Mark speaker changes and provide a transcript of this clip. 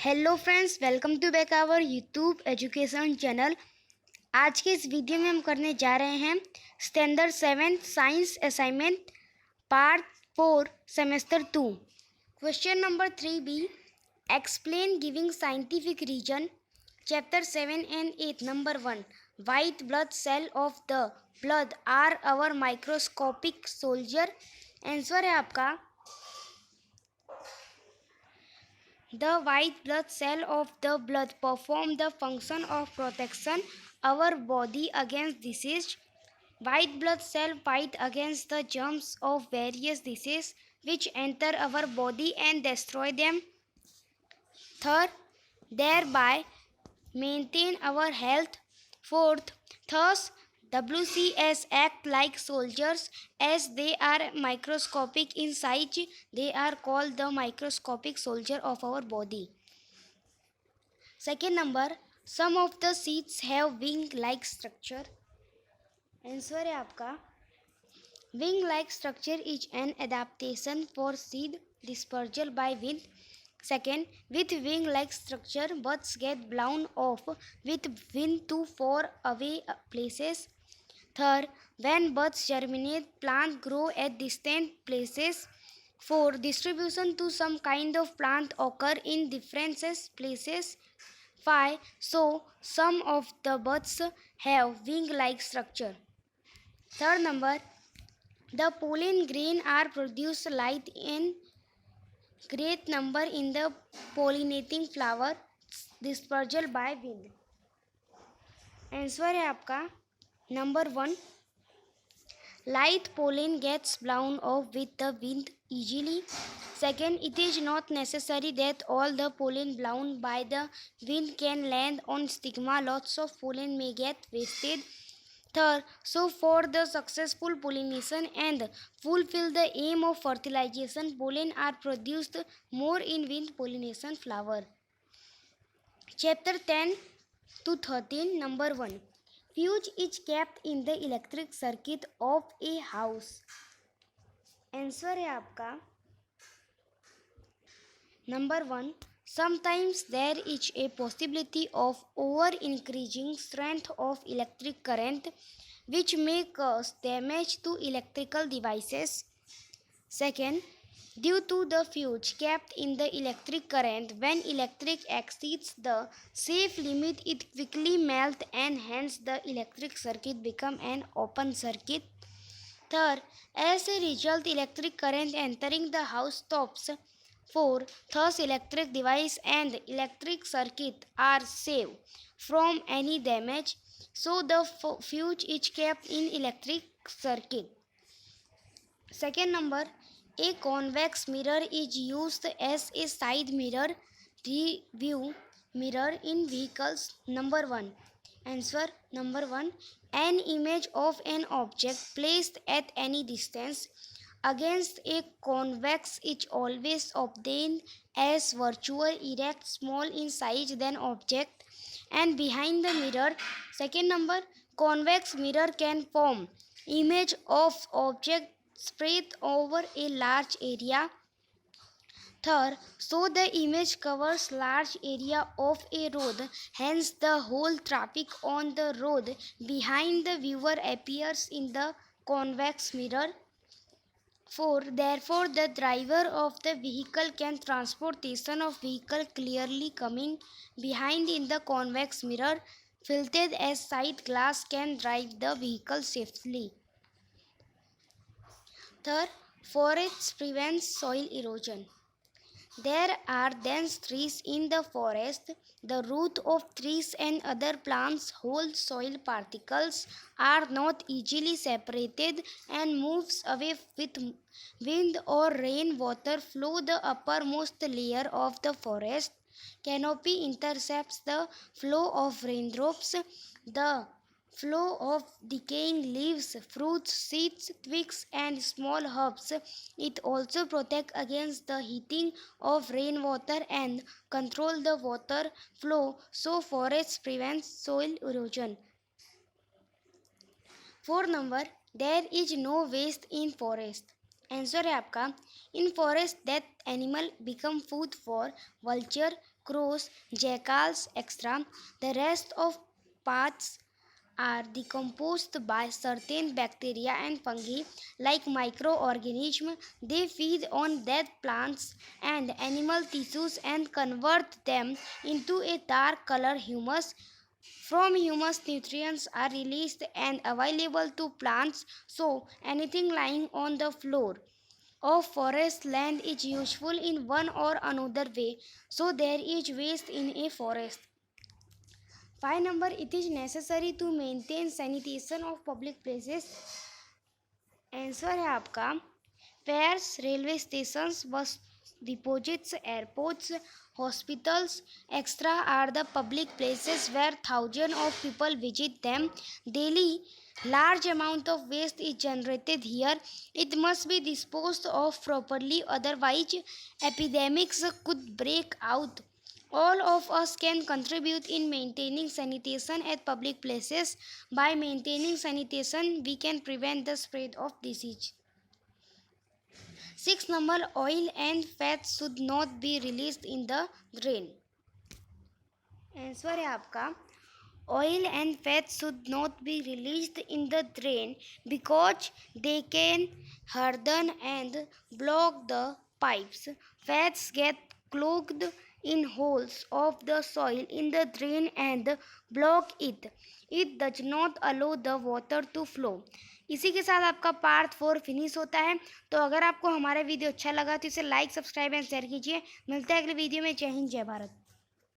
Speaker 1: Hello friends, welcome to back our YouTube education channel. आज के इस वीडियो में हम करने जा रहे हैं standard 7 science assignment part 4 semester 2। Question number 3B, explain giving scientific reason. Chapter 7 and 8 number 1, white blood cell of the blood are our microscopic soldier. Answer है आपका the white blood cell of the blood perform the function of protection our body against disease. White blood cell fight against the germs of various diseases which enter our body and destroy them. Third, thereby maintain our health. Fourth, thus WCS act like soldiers as they are microscopic in size. They are called the microscopic soldier of our body. Second number, some of the seeds have wing-like structure. Answer है आपका wing-like structure is an adaptation for seed dispersal by wind. Second, with wing-like structure, buds get blown off with wind to far away places. Third, when buds germinate, plants grow at distant places. Fourth, distribution to some kind of plant occur in different places. 5. So, some of the buds have wing-like structure. Third number, the pollen grain are produced light in great number in the pollinating flower dispersal by wind. Answer है आपका number 1, light pollen gets blown off with the wind easily. Second, it is not necessary that all the pollen blown by the wind can land on stigma. Lots of pollen may get wasted. Third, so for the successful pollination and fulfill the aim of fertilization, pollen are produced more in wind pollination flower. Chapter 10 to 13, number 1. Fuse is kept in the electric circuit of a house. Answer है आपका number 1, sometimes there is a possibility of over increasing strength of electric current which may cause damage to electrical devices. Second, due to the fuse kept in the electric current, when electric exceeds the safe limit, it quickly melts and hence the electric circuit becomes an open circuit. Third, as a result, electric current entering the house stops. 4. Thus, electric device and electric circuit are safe from any damage. So, the fuse is kept in electric circuit. Second number, a convex mirror is used as a side mirror, view mirror in vehicles. Number 1. Answer number 1. An image of an object placed at any distance against a convex is always obtained as virtual, erect, small in size than object and behind the mirror. Second number, convex mirror can form image of object spread over a large area. Third, so the image covers large area of a road, hence the whole traffic on the road behind the viewer appears in the convex mirror. 4. Therefore, the driver of the vehicle can transportation of vehicle clearly coming behind in the convex mirror, filtered as side glass can drive the vehicle safely. Third, forests prevents soil erosion. There are dense trees in the forest. The root of trees and other plants hold soil particles, are not easily separated and moves away with wind or rain water flow. The uppermost layer of the forest canopy intercepts the flow of raindrops. The flow of decaying leaves, fruits, seeds, twigs, and small herbs. It also protects against the heating of rainwater and control the water flow, so forests prevent soil erosion. 4 number, there is no waste in forest. Answer है आपका इन forest that animal become food for vulture, crows, jackals, etc. The rest of parts are decomposed by certain bacteria and fungi like microorganisms. They feed on dead plants and animal tissues and convert them into a dark color humus. From humus, nutrients are released and available to plants, so anything lying on the floor of forest land is useful in one or another way. So there is waste in a forest. 5 number, it is necessary to maintain sanitation of public places. Answer है आपका fairs, railway stations, bus deposits, airports, hospitals, etc. are the public places where thousands of people visit them daily. Large amount of waste is generated here. It must be disposed of properly, otherwise epidemics could break out. All of us can contribute in maintaining sanitation at public places. By maintaining sanitation, we can prevent the spread of disease. 6 number, oil and fat should not be released in the drain. Answer है आपका oil and fat should not be released in the drain because they can harden and block the pipes. Fats get clogged in holes of the soil in the drain and block it. It does not allow the water to flow. इसी के साथ आपका part 4 finish होता है। तो अगर आपको हमारा वीडियो अच्छा लगा तो इसे लाइक, सब्सक्राइब एंड शेयर कीजिए। मिलते हैं अगले वीडियो में। जय हिंद, जय भारत।